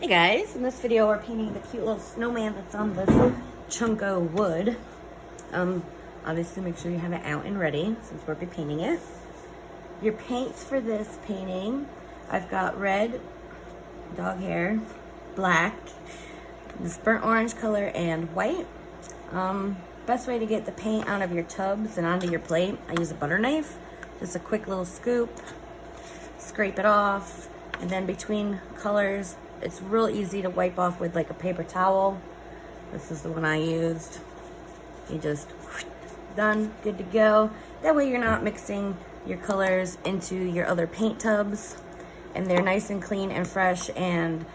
Hey guys, in this video we're painting the cute little snowman that's on this chunk of wood. Obviously make sure you have it out and ready since we'll be painting it. Your paints for this painting, I've got red, dog hair, black, this burnt orange color, and white. Best way to get the paint out of your tubs and onto your plate, I use a butter knife. Just a quick little scoop, scrape it off, and then between colors, it's real easy to wipe off with like a paper towel. This is the one I used. You just, done, good to go. That way you're not mixing your colors into your other paint tubs, and they're nice and clean and fresh, and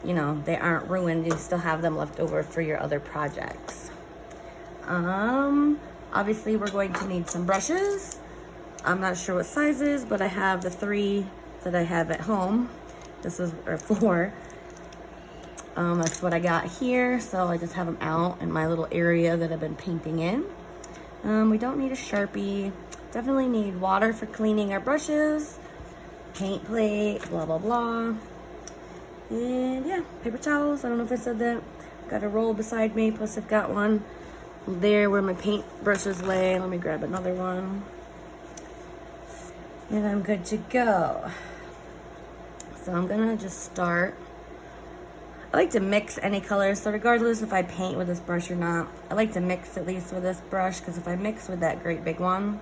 you know, they aren't ruined. You still have them left over for your other projects. Obviously we're going to need some brushes. I'm not sure what sizes, but I have the 3 that I have at home. This is, or 4. That's what I got here. So I just have them out in my little area that I've been painting in. We don't need a Sharpie. Definitely need water for cleaning our brushes, paint plate, blah, blah, blah. And yeah, paper towels. I don't know if I said that. Got a roll beside me, plus I've got one there where my paint brushes lay. Let me grab another one. And I'm good to go. So I'm gonna just start. I like to mix any colors, so regardless if I paint with this brush or not, I like to mix at least with this brush, because if I mix with that great big one,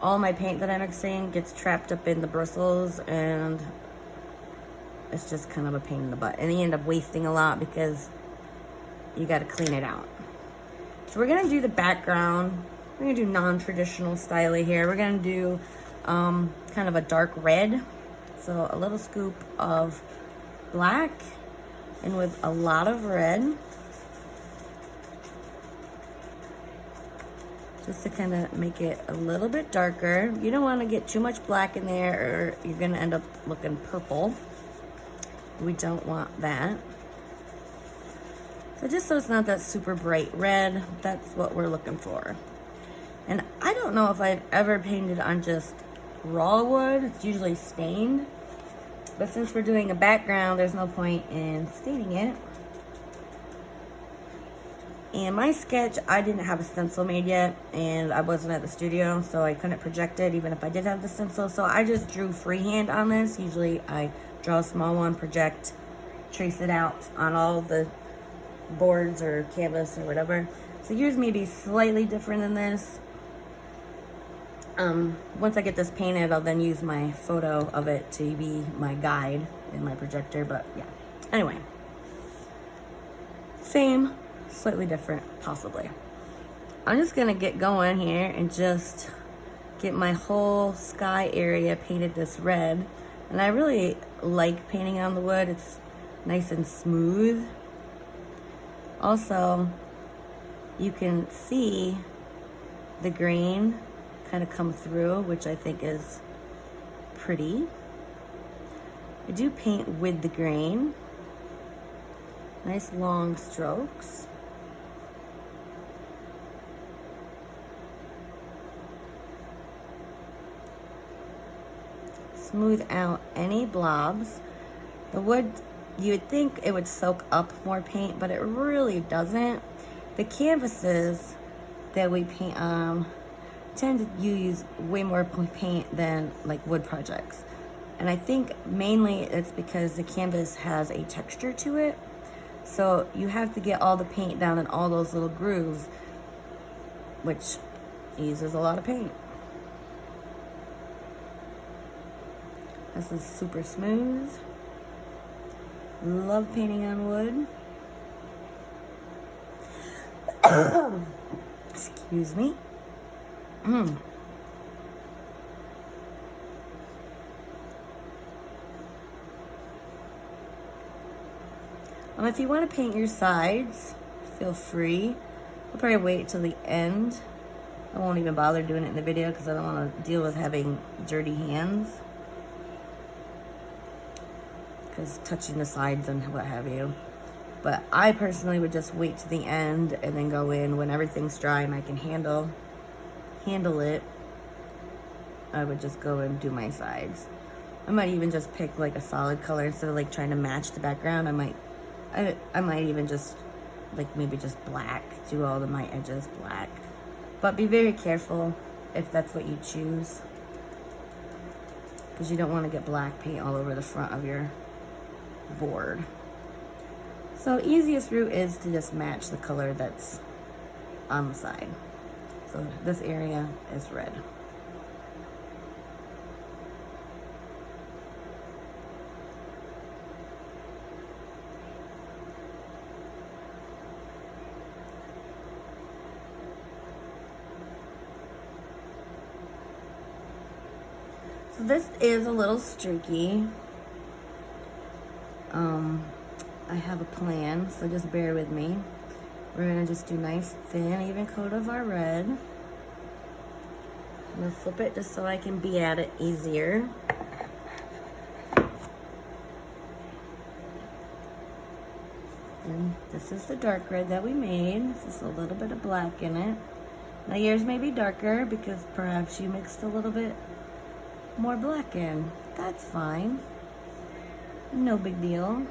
all my paint that I'm mixing gets trapped up in the bristles, and it's just kind of a pain in the butt. And you end up wasting a lot because you gotta clean it out. So we're gonna do the background. We're gonna do non-traditional style here. We're gonna do kind of a dark red. So a little scoop of black and with a lot of red. Just to kind of make it a little bit darker. You don't want to get too much black in there or you're going to end up looking purple. We don't want that. So just so it's not that super bright red, that's what we're looking for. And I don't know if I've ever painted on just raw wood. It's usually stained. But since we're doing a background, there's no point in staining it. And my sketch, I didn't have a stencil made yet, and I wasn't at the studio, so I couldn't project it even if I did have the stencil. So I just drew freehand on this. Usually I draw a small one, project, trace it out on all the boards or canvas or whatever. So yours may be slightly different than this. Once I get this painted, I'll then use my photo of it to be my guide in my projector, but yeah. Anyway, same, slightly different, possibly. I'm just gonna get going here and just get my whole sky area painted this red. And I really like painting on the wood. It's nice and smooth. Also, you can see the grain kind of come through, which I think is pretty. I do paint with the grain. Nice long strokes. Smooth out any blobs. The wood, you would think it would soak up more paint, but it really doesn't. The canvases that we paint on tend to use way more paint than like wood projects. And I think mainly it's because the canvas has a texture to it. So you have to get all the paint down in all those little grooves, which uses a lot of paint. This is super smooth. Love painting on wood. Excuse me. If you want to paint your sides, feel free. I'll probably wait till the end. I won't even bother doing it in the video because I don't want to deal with having dirty hands, because touching the sides and what have you. But I personally would just wait to the end and then go in when everything's dry and I can handle it. I would just go and do my sides. I might even just pick like a solid color instead of like trying to match the background. I might even just like maybe just black, do all of my edges black. But be very careful if that's what you choose, because you don't want to get black paint all over the front of your board. So easiest route is to just match the color that's on the side. So this area is red. So this is a little streaky. I have a plan, so just bear with me. We're gonna just do nice, thin, even coat of our red. I'm gonna flip it just so I can be at it easier. And this is the dark red that we made. This is a little bit of black in it. Now yours may be darker because perhaps you mixed a little bit more black in. That's fine. No big deal.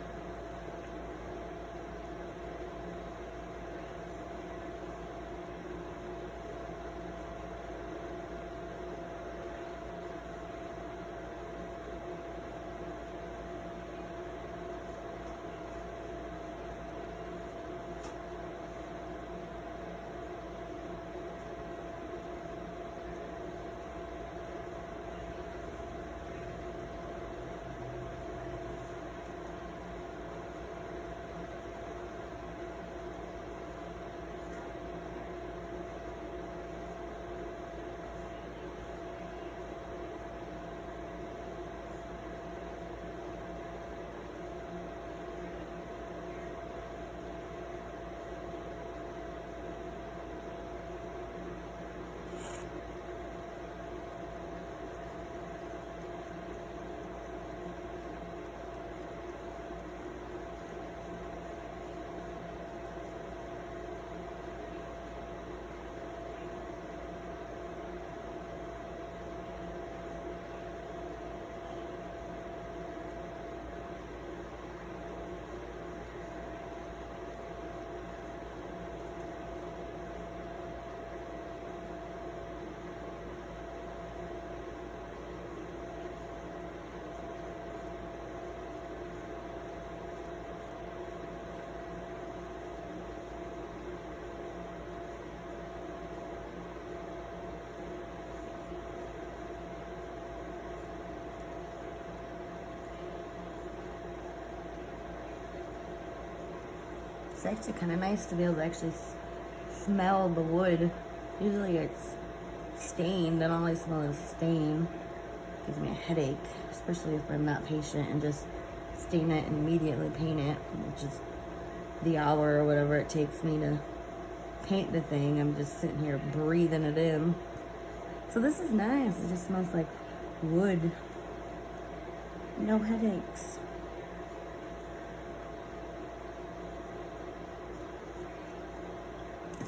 It's actually kind of nice to be able to actually smell the wood. Usually it's stained, and all I smell is stain. Gives me a headache, especially if I'm not patient and just stain it and immediately paint it, which is the hour or whatever it takes me to paint the thing. I'm just sitting here breathing it in. So this is nice. It just smells like wood. No headaches.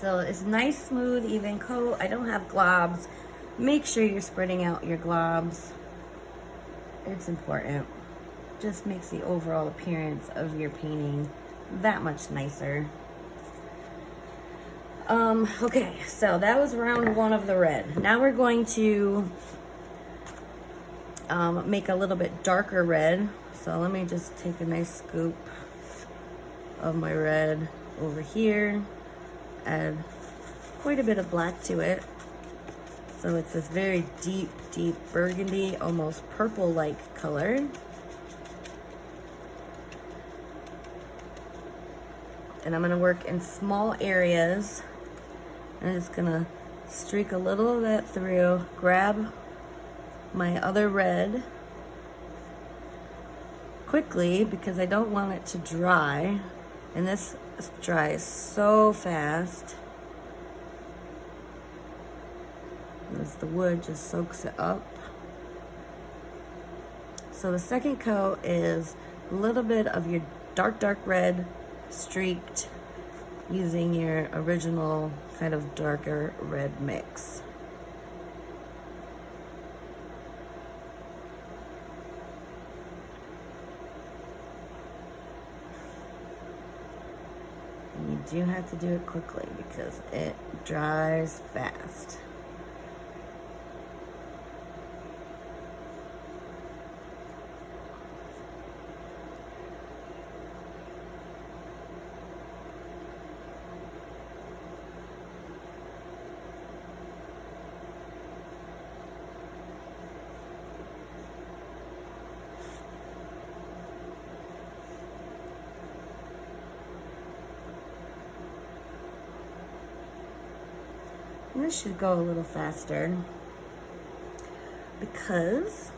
So it's nice, smooth, even coat. I don't have globs. Make sure you're spreading out your globs. It's important. Just makes the overall appearance of your painting that much nicer. Okay, so that was round one of the red. Now we're going to make a little bit darker red. So let me just take a nice scoop of my red over here. Add quite a bit of black to it. So it's this very deep, deep burgundy, almost purple-like color. And I'm gonna work in small areas. I'm just gonna streak a little of that through, grab my other red quickly because I don't want it to dry. And this dries so fast. As the wood just soaks it up. So the second coat is a little bit of your dark red streaked using your original kind of darker red mix. do have to do it quickly because it dries fast. This should go a little faster because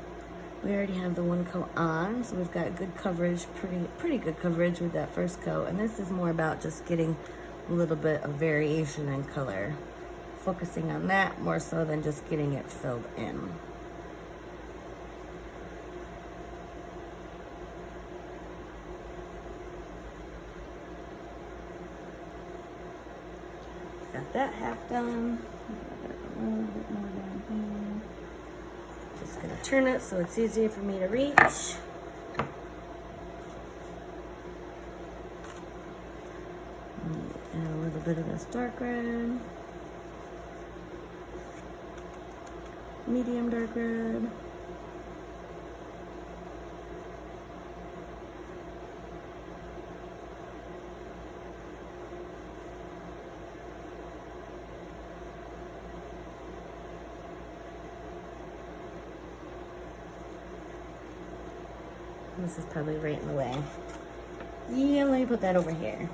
we already have the one coat on, so we've got good coverage, pretty good coverage with that first coat. And this is more about just getting a little bit of variation in color, focusing on that more so than just getting it filled in. Got that half done. A little bit more down here. Just gonna turn it so it's easier for me to reach. Add a little bit of this dark red. Medium dark red. This is probably right in the way. Yeah, let me put that over here.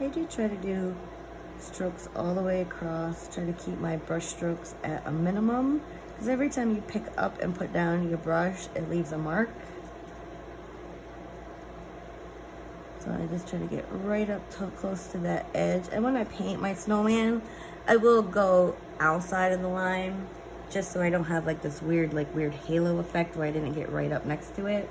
I do try to do strokes all the way across, try to keep my brush strokes at a minimum, because every time you pick up and put down your brush, it leaves a mark. So I just try to get right up to close to that edge. And when I paint my snowman, I will go outside of the line, just so I don't have like this weird halo effect where I didn't get right up next to it.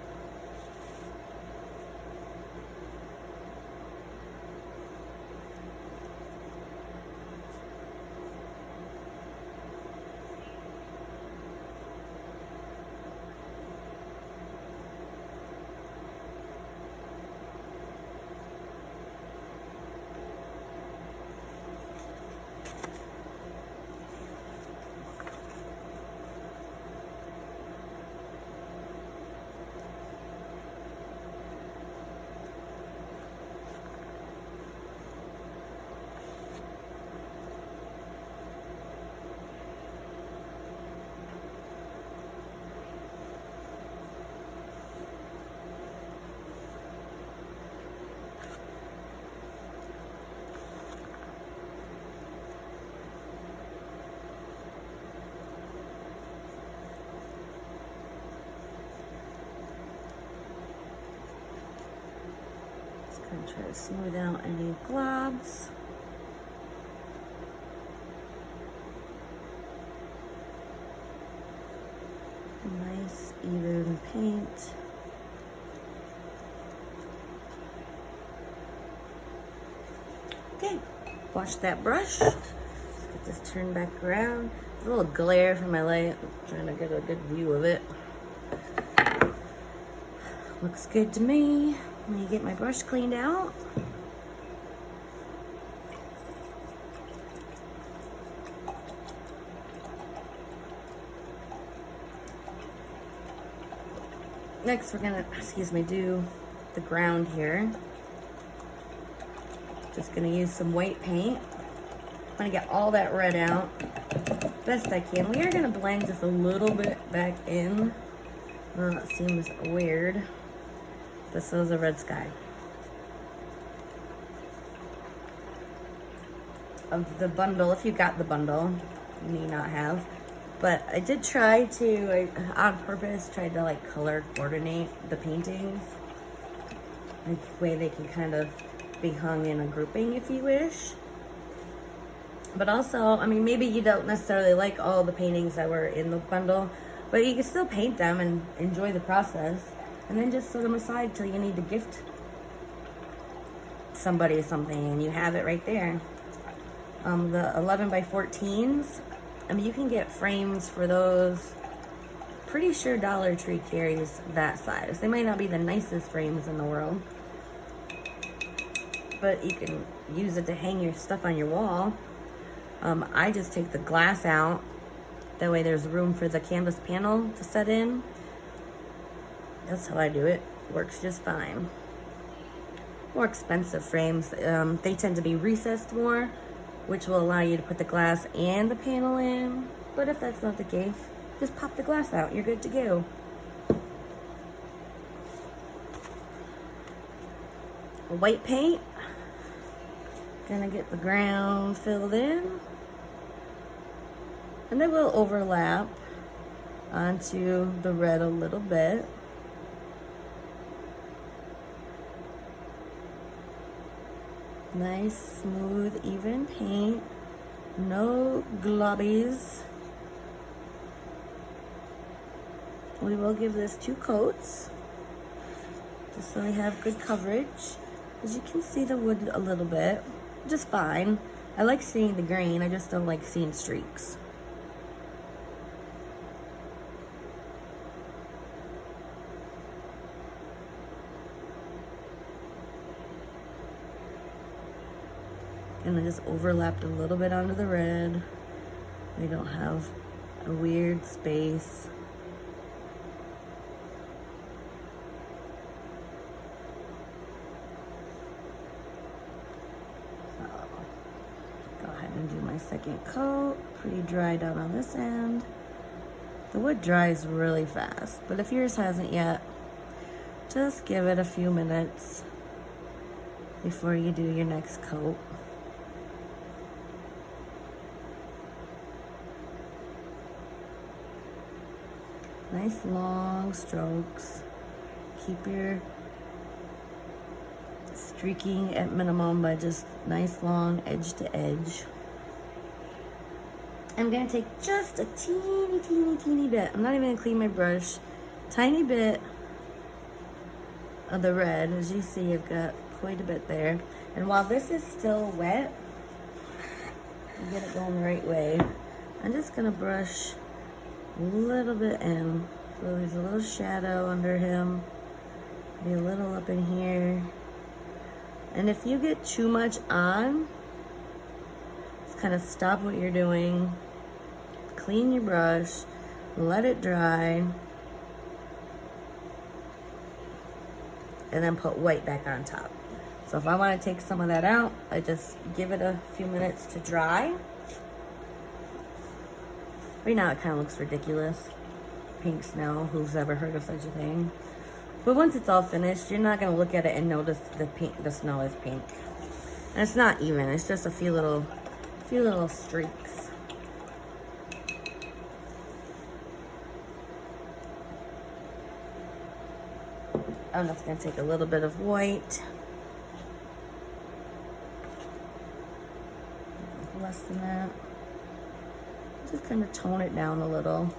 Gonna try to smooth out any globs. Nice even paint. Okay, wash that brush. Let's get this turned back around. There's a little glare from my light. I'm trying to get a good view of it. Looks good to me. Let me get my brush cleaned out. Next, we're gonna, do the ground here. Just gonna use some white paint. I'm gonna get all that red out best I can. We are gonna blend just a little bit back in. That seems weird. This is a red sky. Of the bundle, if you got the bundle, you may not have. But I did try to, on purpose, tried to like color coordinate the paintings. Like way they can kind of be hung in a grouping if you wish. But also, I mean, maybe you don't necessarily like all the paintings that were in the bundle, but you can still paint them and enjoy the process. And then just set them aside till you need to gift somebody something, and you have it right there. The 11 by 14s, I mean, you can get frames for those. Pretty sure Dollar Tree carries that size. They might not be the nicest frames in the world, but you can use it to hang your stuff on your wall. I just take the glass out. That way there's room for the canvas panel to set in. That's how I do it. Works just fine. More expensive frames, they tend to be recessed more, which will allow you to put the glass and the panel in. But if that's not the case, just pop the glass out. You're good to go. White paint. Gonna get the ground filled in. And then we'll overlap onto the red a little bit. Nice, smooth, even paint. No globbies. We will give this 2 coats, just so we have good coverage. As you can see the wood a little bit, just fine. I like seeing the grain, I just don't like seeing streaks. And I just overlapped a little bit onto the red. We don't have a weird space. Go ahead and do my second coat. Pretty dry down on this end. The wood dries really fast, but if yours hasn't yet, just give it a few minutes before you do your next coat. Nice long strokes. Keep your streaking at minimum by just nice long edge to edge. I'm gonna take just a teeny bit. I'm not even gonna clean my brush. Tiny bit of the red. As you see, I've got quite a bit there. And while this is still wet, get it going the right way, I'm just gonna brush a little bit in. So there's a little shadow under him. Be a little up in here. And if you get too much on, just kind of stop what you're doing. Clean your brush. Let it dry. And then put white back on top. So if I want to take some of that out, I just give it a few minutes to dry. Right now it kind of looks ridiculous. Pink snow, who's ever heard of such a thing? But once it's all finished, you're not going to look at it and notice the snow is pink. And it's not even, it's just a few little streaks. I'm just going to take a little bit of white. Less than that. Just kind of tone it down a little.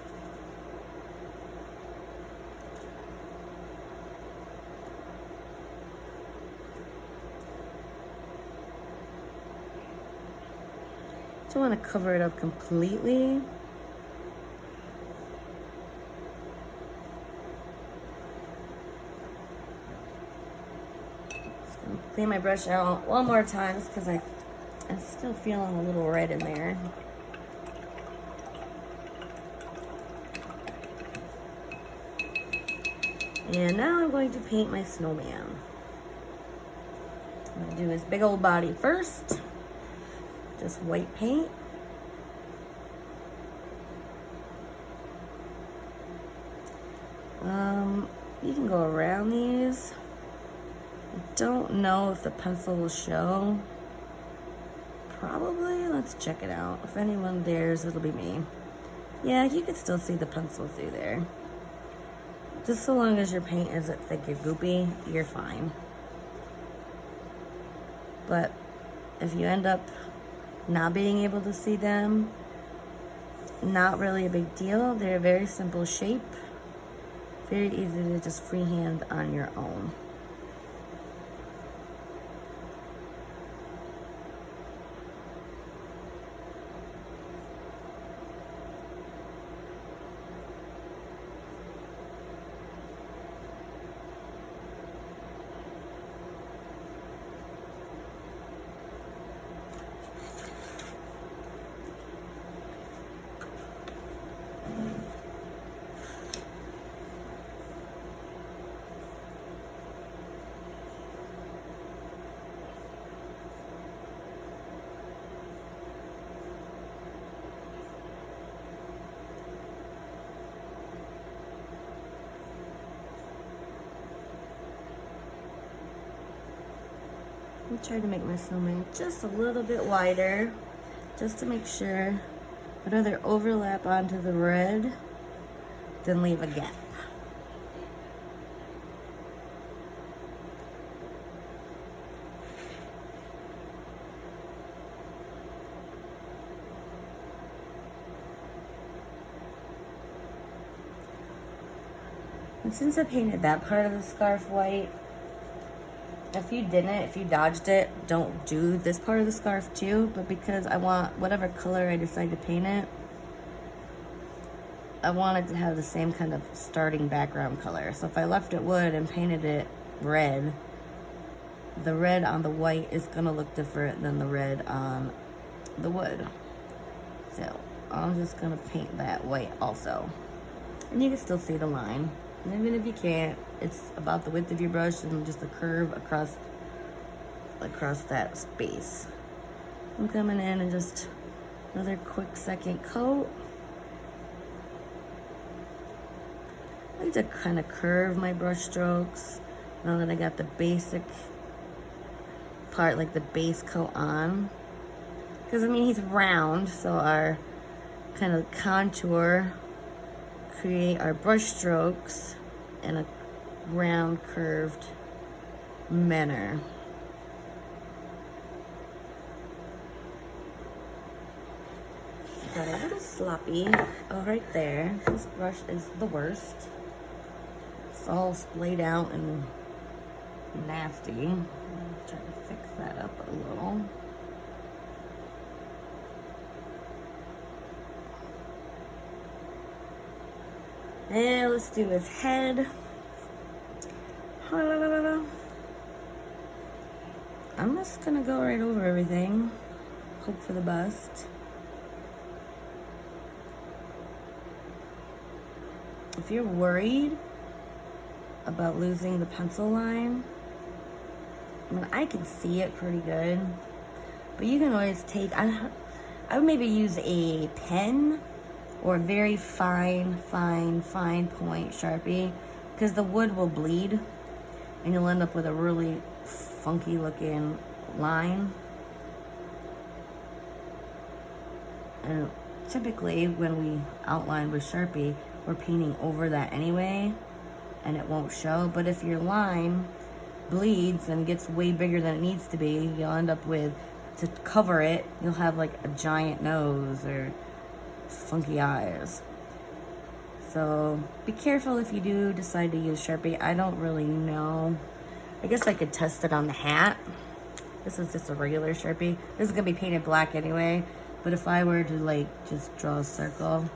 Don't want to cover it up completely. Just gonna clean my brush out one more time because I'm still feeling a little red in there. And now I'm going to paint my snowman. I'm going to do his big old body first. Just white paint. You can go around these. I don't know if the pencil will show. Probably. Let's check it out. If anyone dares, it'll be me. Yeah, you can still see the pencil through there. Just so long as your paint isn't thick or goopy, you're fine. But if you end up not being able to see them, not really a big deal. They're a very simple shape. Very easy to just freehand on your own. I'm trying to make my snowman just a little bit wider, just to make sure I'd rather overlap onto the red than leave a gap. And since I painted that part of the scarf white, if you dodged it, don't do this part of the scarf too, but because I want whatever color I decide to paint it, I want it to have the same kind of starting background color. So if I left it wood and painted it red, the red on the white is gonna look different than the red on the wood. So I'm just gonna paint that white also. And you can still see the line. And even if you can't, it's about the width of your brush and just a curve across that space. I'm coming in and just another quick second coat. I like to kind of curve my brush strokes now that I got the basic part, like the base coat on. Because I mean, he's round, so our kind of contour create our brush strokes in a round curved manner. Got a little sloppy right there. This brush is the worst. It's all splayed out and nasty. I'm trying to fix that up a little. And let's do his head. I'm just gonna go right over everything. Hope for the best. If you're worried about losing the pencil line, I mean, I can see it pretty good, but you can always take, I would maybe use a pen or a very fine point Sharpie, because the wood will bleed and you'll end up with a really funky looking line. And typically when we outline with Sharpie, we're painting over that anyway and it won't show. But if your line bleeds and gets way bigger than it needs to be, you'll end up with, to cover it, you'll have like a giant nose or funky eyes. So be careful if you do decide to use Sharpie. I don't really know. I guess I could test it on the hat. This is just a regular Sharpie. This is gonna be painted black anyway, but if I were to like just draw a circle,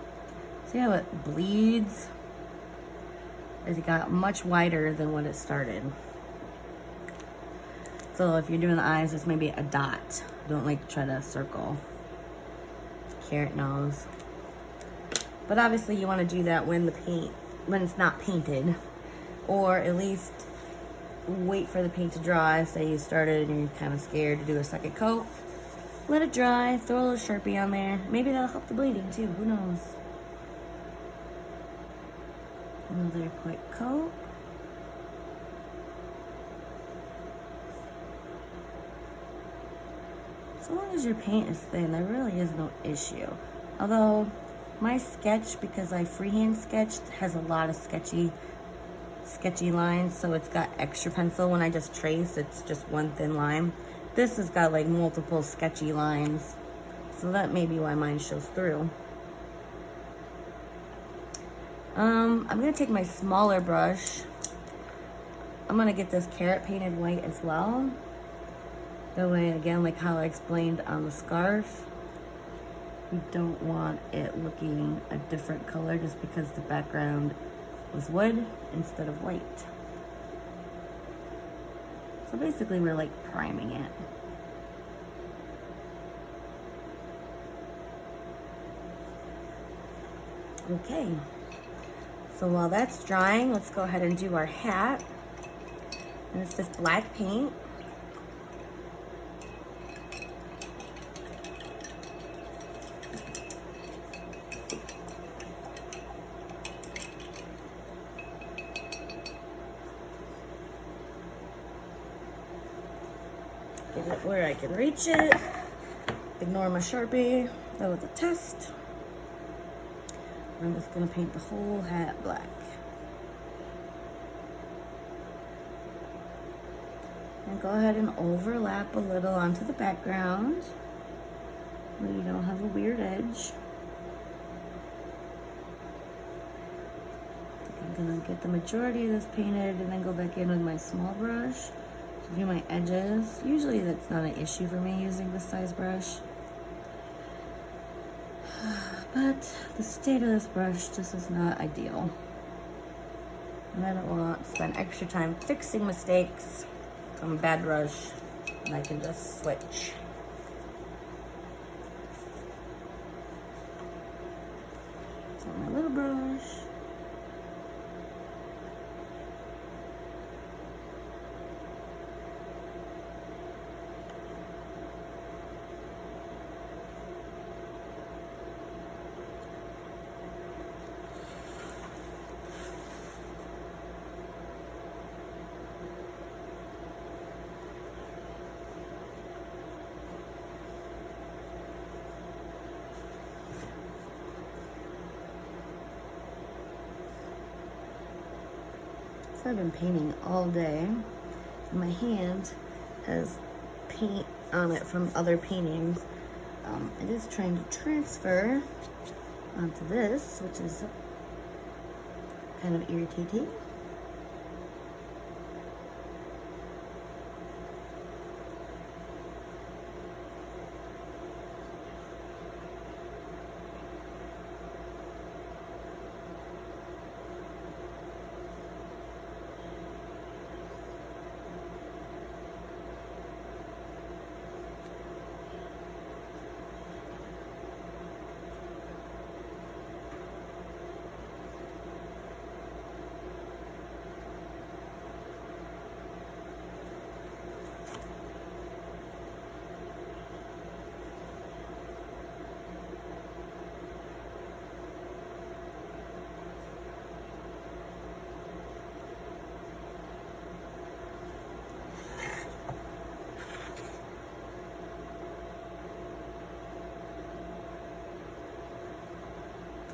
see how it bleeds? It got much wider than when it started. So if you're doing the eyes, just maybe a dot. Don't like try to circle. Carrot nose. But obviously you want to do that when when it's not painted, or at least wait for the paint to dry. Say you started and you're kind of scared to do a second coat. Let it dry, throw a little Sharpie on there. Maybe that'll help the bleeding too, who knows? Another quick coat. So long as your paint is thin, there really is no issue. Although my sketch, because I freehand sketched, has a lot of sketchy lines, so it's got extra pencil. When I just trace, it's just one thin line. This has got like multiple sketchy lines, so that may be why mine shows through. I'm gonna take my smaller brush. I'm gonna get this carrot painted white as well. That way, again, like how I explained on the scarf, we don't want it looking a different color just because the background was wood instead of white. So basically we're like priming it. Okay, so while that's drying, let's go ahead and do our hat. And it's this black paint. Get it where I can reach it. Ignore my Sharpie. That was a test. I'm just gonna paint the whole hat black. And go ahead and overlap a little onto the background so you don't have a weird edge. I'm gonna get the majority of this painted and then go back in with my small brush to do my edges. Usually that's not an issue for me using this size brush. But the state of this brush just is not ideal. And I don't want to spend extra time fixing mistakes on a bad brush, and I can just switch. So my little brush. So I've been painting all day. My hand has paint on it from other paintings. It is trying to transfer onto this, which is kind of irritating.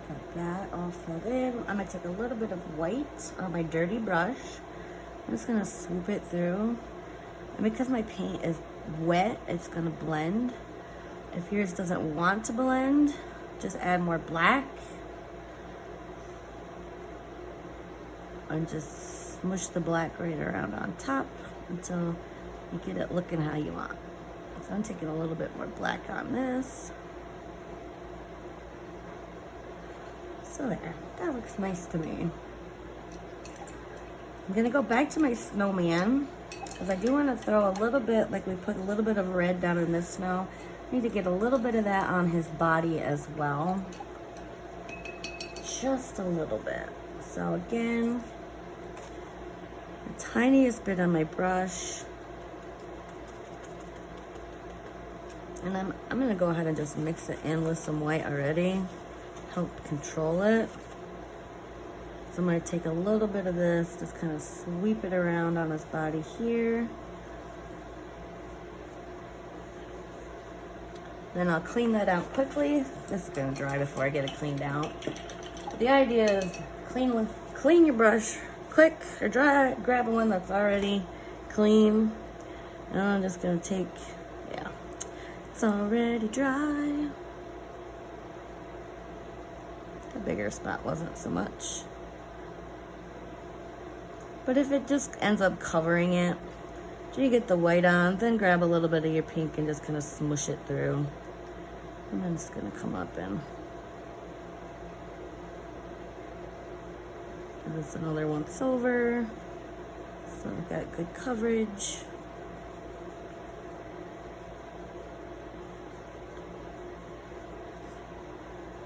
Got that all filled in. I'm gonna take a little bit of white on my dirty brush. I'm just gonna swoop it through. And because my paint is wet, it's gonna blend. If yours doesn't want to blend, just add more black. And just smush the black right around on top until you get it looking how you want. So I'm taking a little bit more black on this. So there, that looks nice to me. I'm gonna go back to my snowman because I do want to throw a little bit, like we put a little bit of red down in this snow. I need to get a little bit of that on his body as well. Just a little bit. So again, the tiniest bit on my brush. And I'm gonna go ahead and just mix it in with some white already. Help control it. So I'm going to take a little bit of this, just kind of sweep it around on his body here. Then I'll clean that out quickly. This is going to dry before I get it cleaned out. But the idea is clean your brush quick or dry. Grab one that's already clean. And I'm just going to take, yeah, it's already dry. The bigger spot wasn't so much. But if it just ends up covering it, after you get the white on, then grab a little bit of your pink and just kind of smush it through. And then it's gonna come up and give this another once over. So I've got good coverage.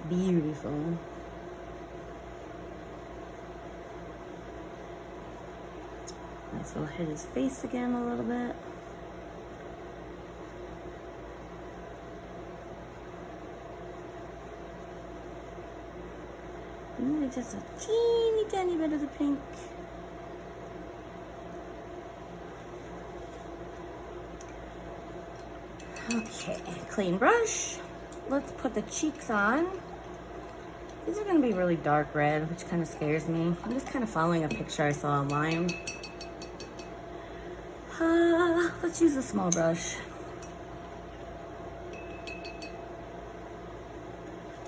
Beautiful. So I'll hit his face again a little bit. And then just a teeny tiny bit of the pink. Okay, clean brush. Let's put the cheeks on. These are gonna be really dark red, which kind of scares me. I'm just kind of following a picture I saw online. Let's use a small brush.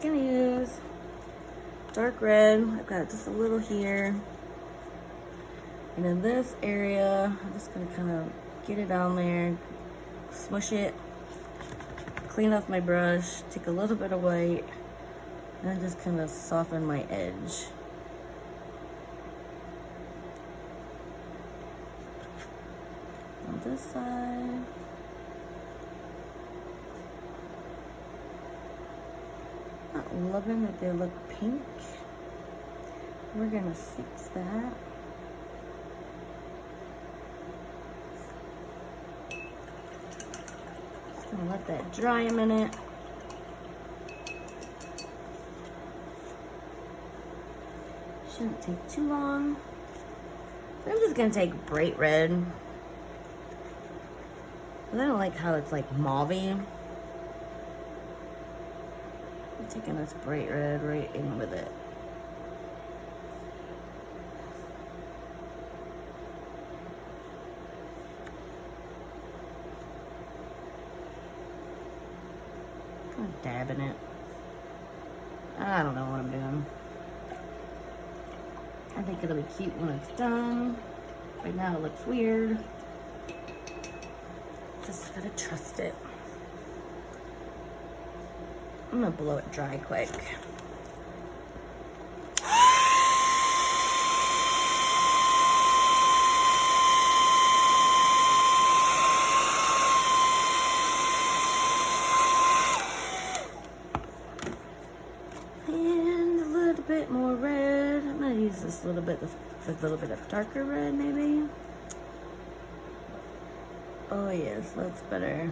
Gonna use dark red. I've got just a little here. And in this area, I'm just gonna kind of get it on there, smush it, clean off my brush, take a little bit of white, and then just kind of soften my edge. On this side. Not loving that they look pink. We're gonna fix that. Just gonna let that dry a minute. Shouldn't take too long. I'm just gonna take bright red. I don't like how it's like mauve-y. I'm taking this bright red right in with it. Kind of dabbing it. I don't know what I'm doing. I think it'll be cute when it's done. Right now it looks weird. Just gotta trust it. I'm gonna blow it dry quick. And a little bit more red. I'm gonna use this little bit, a little bit of darker red maybe. Oh yes, that's better.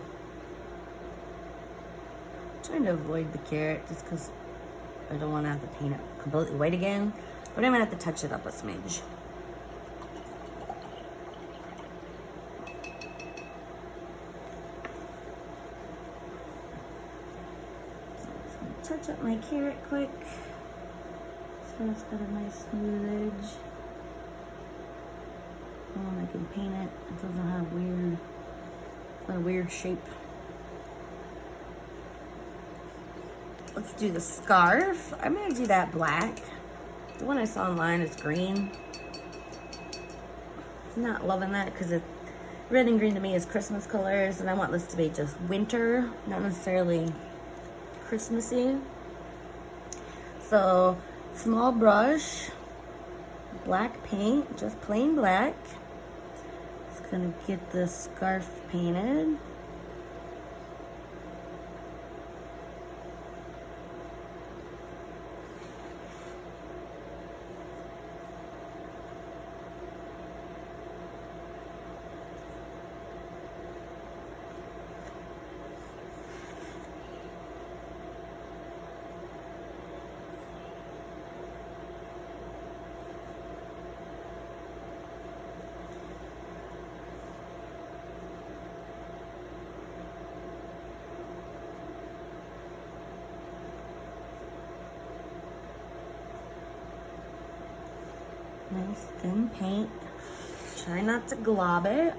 I'm trying to avoid the carrot just because I don't want to have to paint it completely white again. But I'm going to have to touch it up a smidge. So I'm just going to touch up my carrot quick. So it's got a nice smooth edge. And I can paint it. It doesn't have a weird shape. Let's do the scarf. I'm gonna do that black. The one I saw online is green. I'm not loving that because red and green to me is Christmas colors, and I want this to be just winter, not necessarily Christmassy. So, small brush, black paint, just plain black. Gonna get this scarf painted. Nice thin paint. Try not to glob it.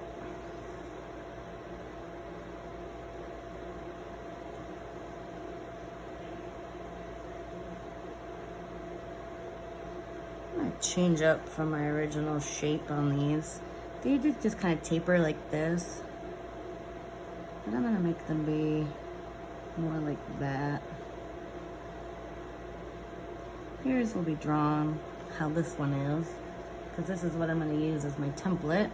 change up from my original shape on these. They did just kind of taper like this. But I'm gonna make them be more like that. Here's will be drawn how this one is, because this is what I'm gonna use as my template.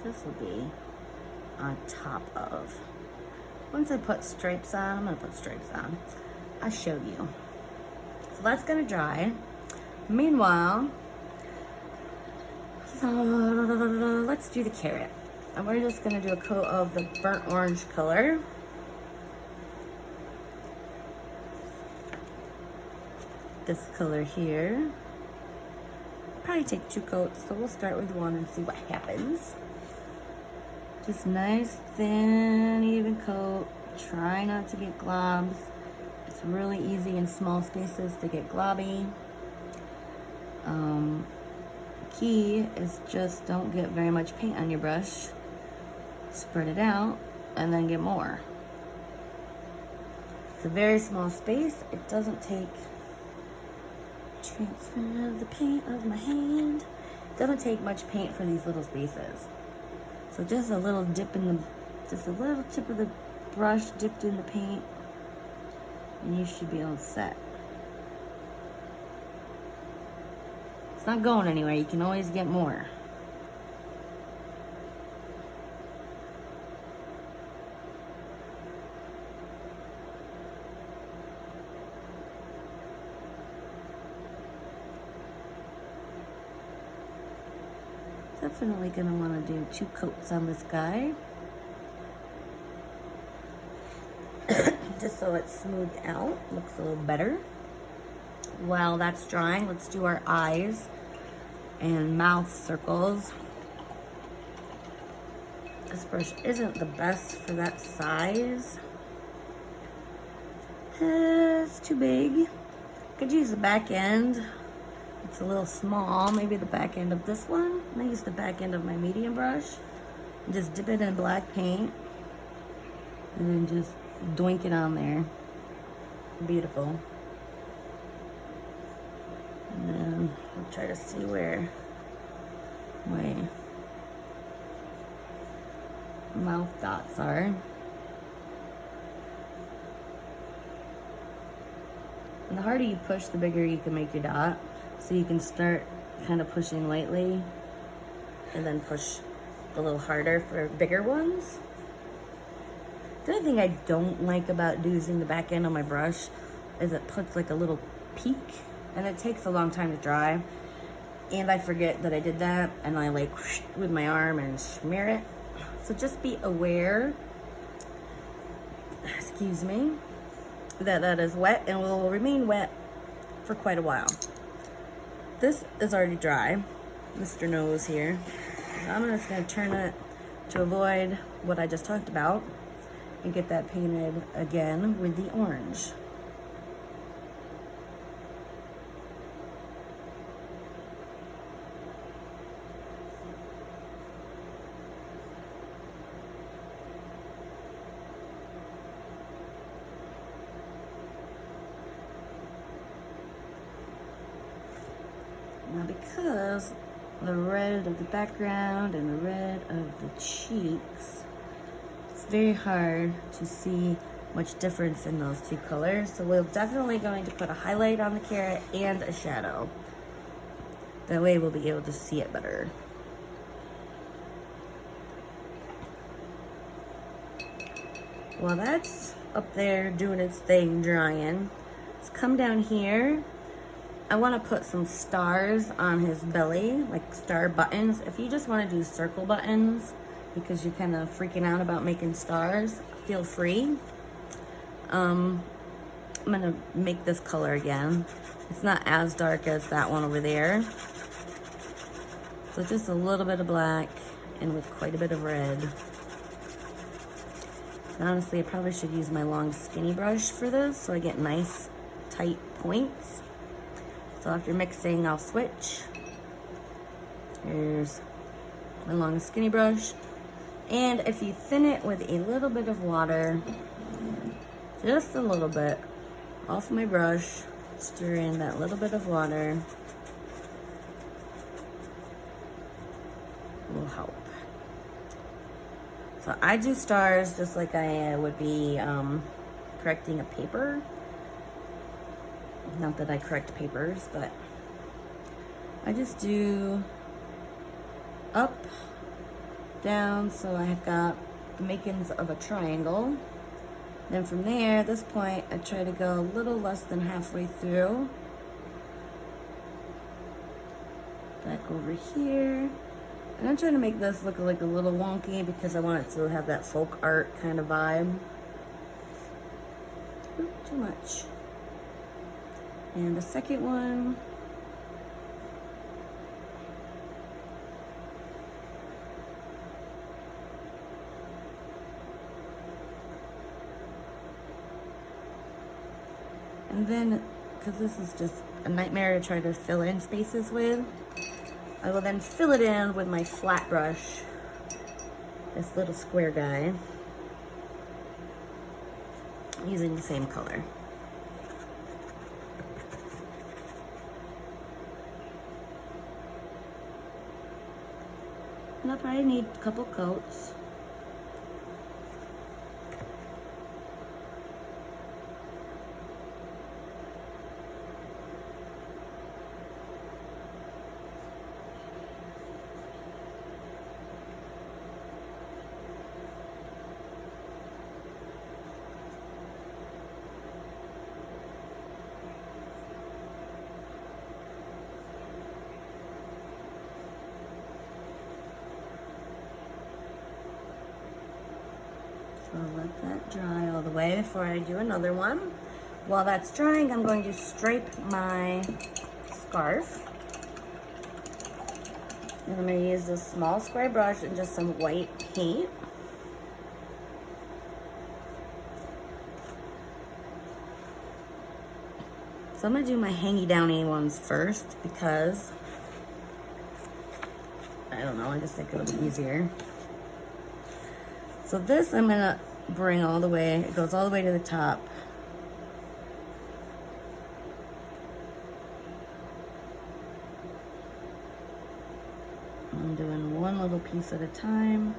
This will be on top of. Once I put stripes on, I'm gonna put stripes on. I'll show you. So that's gonna dry. Meanwhile, let's do the carrot. And we're just gonna do a coat of the burnt orange color. This color here. Probably take 2 coats, so we'll start with 1 and see what happens. Just nice, thin, even coat. Try not to get globs. It's really easy in small spaces to get globby. Key is just don't get very much paint on your brush. Spread it out and then get more. It's a very small space. It doesn't take transfer of the paint of my hand. It doesn't take much paint for these little spaces. So just a little dip in the, just a little tip of the brush dipped in the paint, and you should be all set. It's not going anywhere. You can always get more. Definitely gonna want to do 2 coats on this guy. Just so it's smoothed out, looks a little better. While that's drying, let's do our eyes and mouth circles. This brush isn't the best for that size. It's too big. Could use the back end. It's a little small, maybe the back end of this one. I use the back end of my medium brush and just dip it in black paint and then just doink it on there. Beautiful. And then I'll try to see where my mouth dots are. And the harder you push, the bigger you can make your dot. So you can start kind of pushing lightly and then push a little harder for bigger ones. The only thing I don't like about using the back end on my brush is it puts like a little peak and it takes a long time to dry. And I forget that I did that and I like whoosh with my arm and smear it. So just be aware, excuse me, that that is wet and will remain wet for quite a while. This is already dry, Mr. Nose here. I'm just gonna turn it to avoid what I just talked about and get that painted again with the orange. Now because the red of the background and the red of the cheeks, it's very hard to see much difference in those 2 colors. So we're definitely going to put a highlight on the carrot and a shadow. That way we'll be able to see it better. While that's up there doing its thing, drying, let's come down here. I want to put some stars on his belly, like star buttons. If you just want to do circle buttons because you're kind of freaking out about making stars, feel free. I'm gonna make this color again. It's not as dark as that one over there. So just a little bit of black and with quite a bit of red. And honestly, I probably should use my long skinny brush for this so I get nice tight points. So after mixing, I'll switch. Here's my long skinny brush. And if you thin it with a little bit of water, just a little bit, off my brush, stir in that little bit of water, will help. So I do stars just like I would be correcting a paper. Not that I correct papers, but I just do up, down, so I've got the makings of a triangle. Then from there, at this point, I try to go a little less than halfway through. Back over here. And I'm trying to make this look like a little wonky because I want it to have that folk art kind of vibe. Oop, too much. And the second one. And then, because this is just a nightmare to try to fill in spaces with, I will then fill it in with my flat brush, this little square guy, using the same color. And I'll probably need a couple coats. I'll let that dry all the way before I do another one. While that's drying, I'm going to stripe my scarf. And I'm going to use this small square brush and just some white paint. So I'm going to do my hangy downy ones first because, I don't know, I just think it'll be easier. So this I'm gonna bring all the way, it goes all the way to the top. I'm doing one little piece at a time.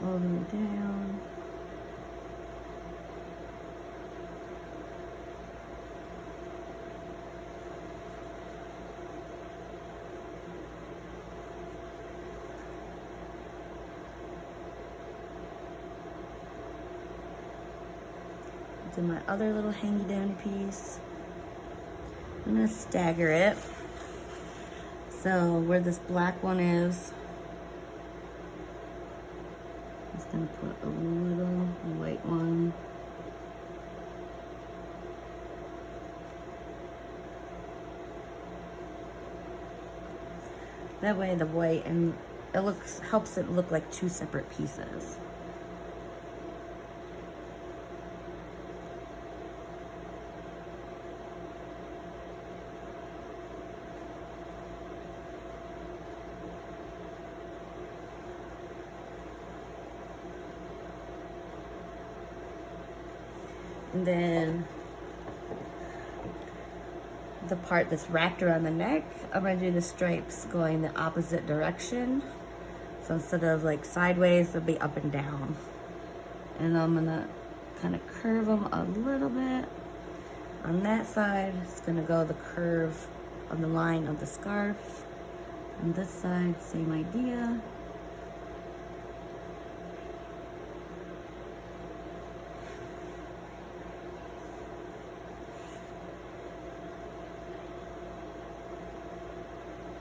All the way down. Do my other little hangy downy piece. I'm gonna stagger it. So where this black one is, I'm just gonna put a little white one. That way the white, and it helps it look like two separate pieces. And then the part that's wrapped around the neck, I'm gonna do the stripes going the opposite direction. So instead of like sideways, they'll be up and down. And I'm gonna kind of curve them a little bit. On that side, it's gonna go the curve of the line of the scarf. On this side, same idea.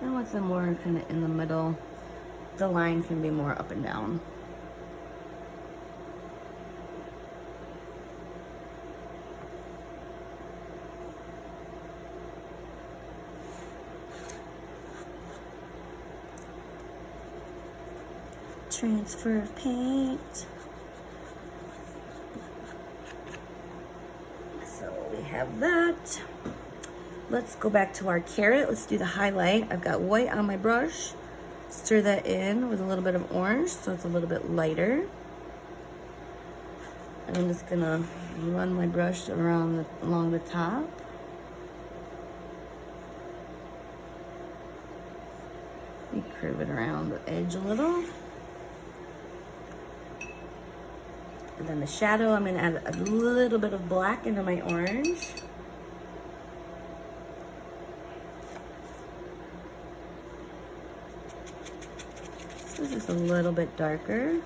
I want some more kind of in the middle. the line can be more up and down. Transfer of paint. So we have that. Let's go back to our carrot. Let's do the highlight. I've got white on my brush. Stir that in with a little bit of orange so it's a little bit lighter. And I'm just gonna run my brush around along the top. You curve it around the edge a little. And then the shadow, I'm gonna add a little bit of black into my orange. This is a little bit darker.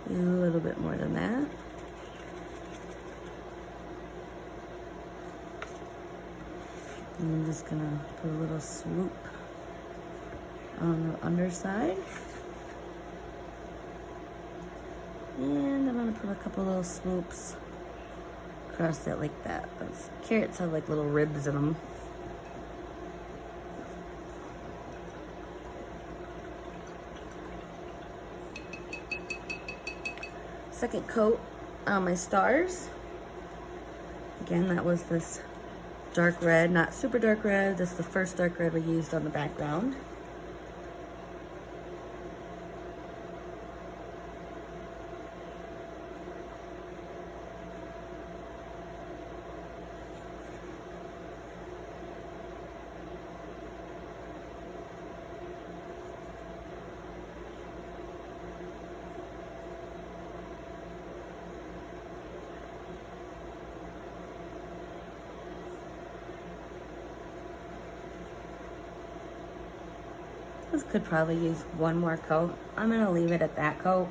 A little bit more than that. And I'm just gonna put a little swoop on the underside. And I'm gonna put a couple little swoops across it like that. Those carrots have like little ribs in them. Second coat on my stars. Again, that was this dark red, not super dark red. This is the first dark red we used on the background. This could probably use one more coat. I'm gonna leave it at that coat.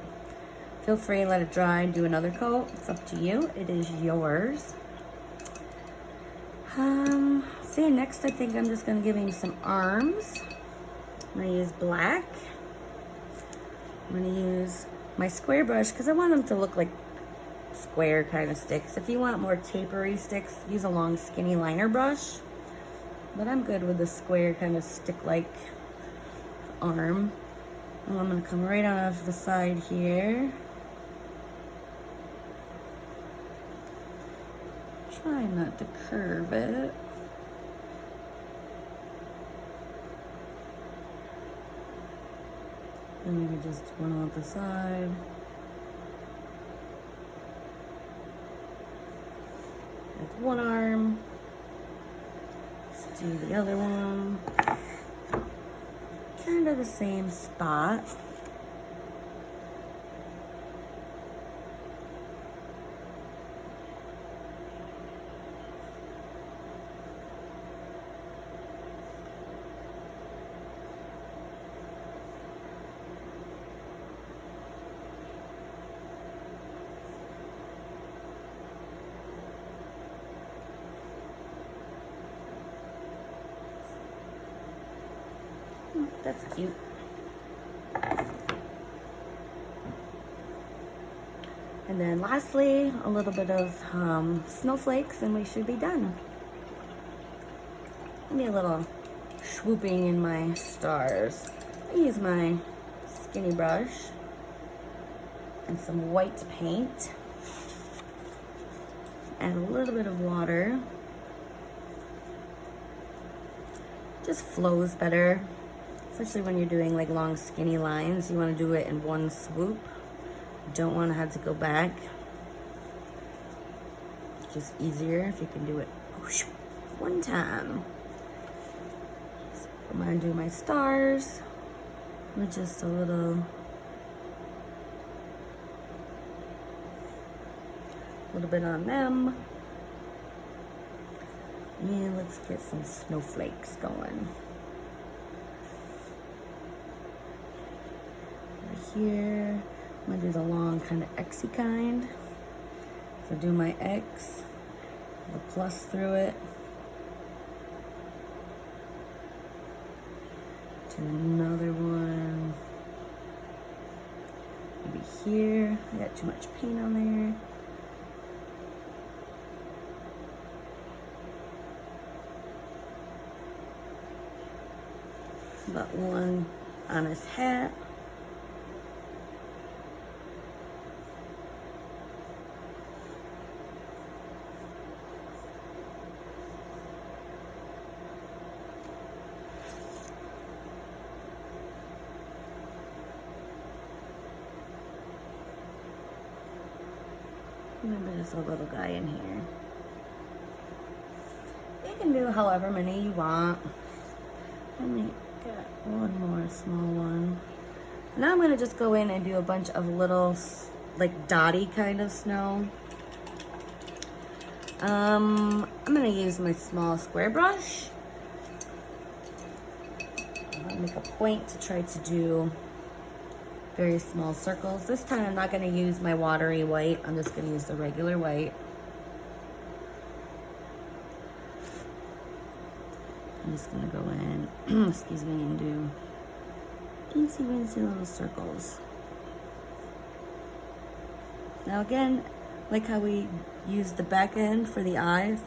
Feel free to let it dry and do another coat. It's up to you. It is yours. So yeah, next I think I'm just gonna give him some arms. I'm gonna use black. I'm gonna use my square brush because I want them to look like square kind of sticks. If you want more tapery sticks, use a long skinny liner brush. But I'm good with the square kind of stick-like arm. And I'm going to come right off the side here. Try not to curve it. And maybe just one off the side. That's one arm. Let's do the other one. Kind of the same spot. That's cute. And then lastly, a little bit of snowflakes and we should be done. Maybe a little swooping in my stars. I use my skinny brush and some white paint. Add a little bit of water. Just flows better. Especially when you're doing like long skinny lines, you want to do it in one swoop. You don't want to have to go back. It's just easier if you can do it one time. So I'm going to do my stars with just a little bit on them. And let's get some snowflakes going. Here, I'm gonna do the long kind of X-y kind. So do my X, the plus through it. Do another one. Maybe here. I got too much paint on there. About one on his hat. Remember, there's a little guy in here. You can do however many you want. Let me get one more small one. Now I'm gonna just go in and do a bunch of little, like, dotty kind of snow. I'm gonna use my small square brush. I'll make a point to try to do very small circles. This time I'm not going to use my watery white. I'm just going to use the regular white. I'm just going to go in, excuse me, and do teensy weensy little circles. Now again, like how we use the back end for the eyes,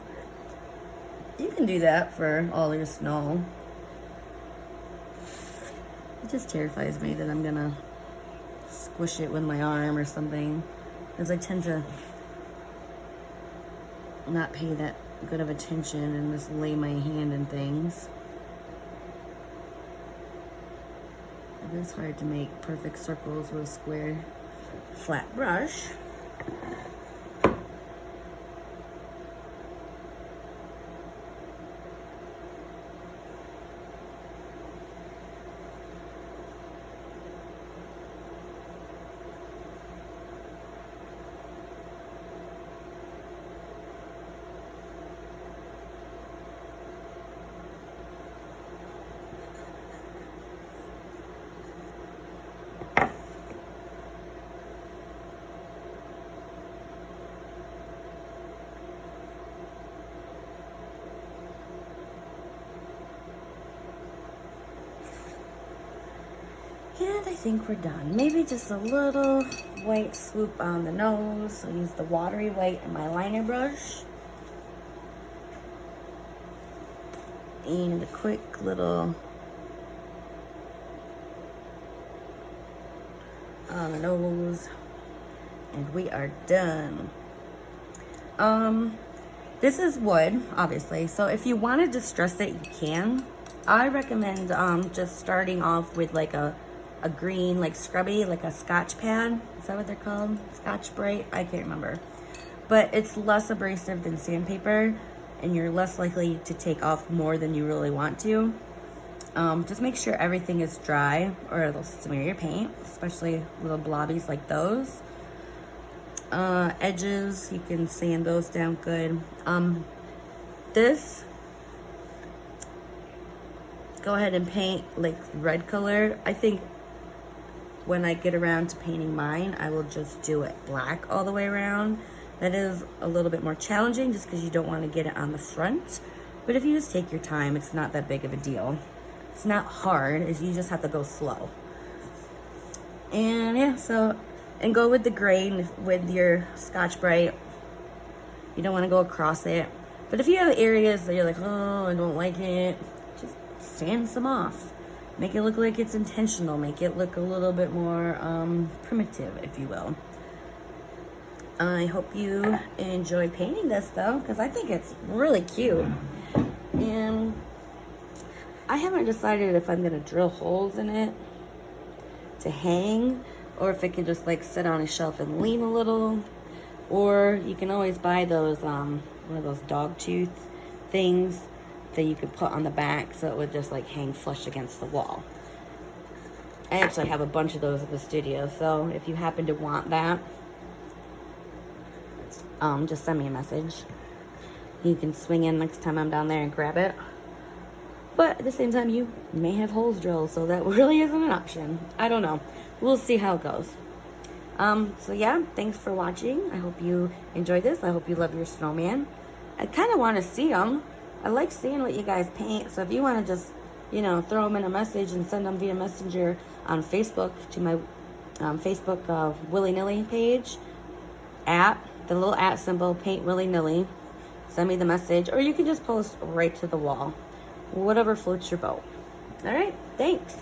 you can do that for all your snow. It just terrifies me that I'm going to squish it with my arm or something, because I tend to not pay that good of attention and just lay my hand in things. It is hard to make perfect circles with a square flat brush. And I think we're done. Maybe just a little white swoop on the nose. I'll use the watery white in my liner brush. And a quick little on the nose. And we are done. This is wood, obviously. So if you want to distress it, you can. I recommend just starting off with like a green, like scrubby, like a Scotch pad. Is that what they're called? Scotch Brite? I can't remember. But it's less abrasive than sandpaper, and you're less likely to take off more than you really want to. Just make sure everything is dry, or it'll smear your paint, especially little blobbies like those. Edges, you can sand those down good. This, go ahead and paint like red color. I think when I get around to painting mine, I will just do it black all the way around. That is a little bit more challenging just because you don't want to get it on the front. But if you just take your time, it's not that big of a deal. It's not hard, you just have to go slow. And yeah, so, and go with the grain with your Scotch Brite. You don't want to go across it. But if you have areas that you're like, oh, I don't like it, just sand some off. Make it look like it's intentional. Make it look a little bit more primitive, if you will. I hope you enjoy painting this, though, because I think it's really cute. And I haven't decided if I'm going to drill holes in it to hang, or if it can just like sit on a shelf and lean a little. Or you can always buy those, one of those dog tooth things that you could put on the back so it would just like hang flush against the wall. I actually have a bunch of those at the studio, so if you happen to want that, just send me a message. You can swing in next time I'm down there and grab it. But at the same time, you may have holes drilled, so that really isn't an option. I don't know. We'll see how it goes. So yeah, thanks for watching. I hope you enjoyed this. I hope you love your snowman. I kind of want to see them. I like seeing what you guys paint. So if you want to just, you know, throw them in a message and send them via Messenger on Facebook to my Facebook Willy-Nilly page. The little @ symbol, paint Willy-Nilly. Send me the message, or you can just post right to the wall. Whatever floats your boat. All right, thanks.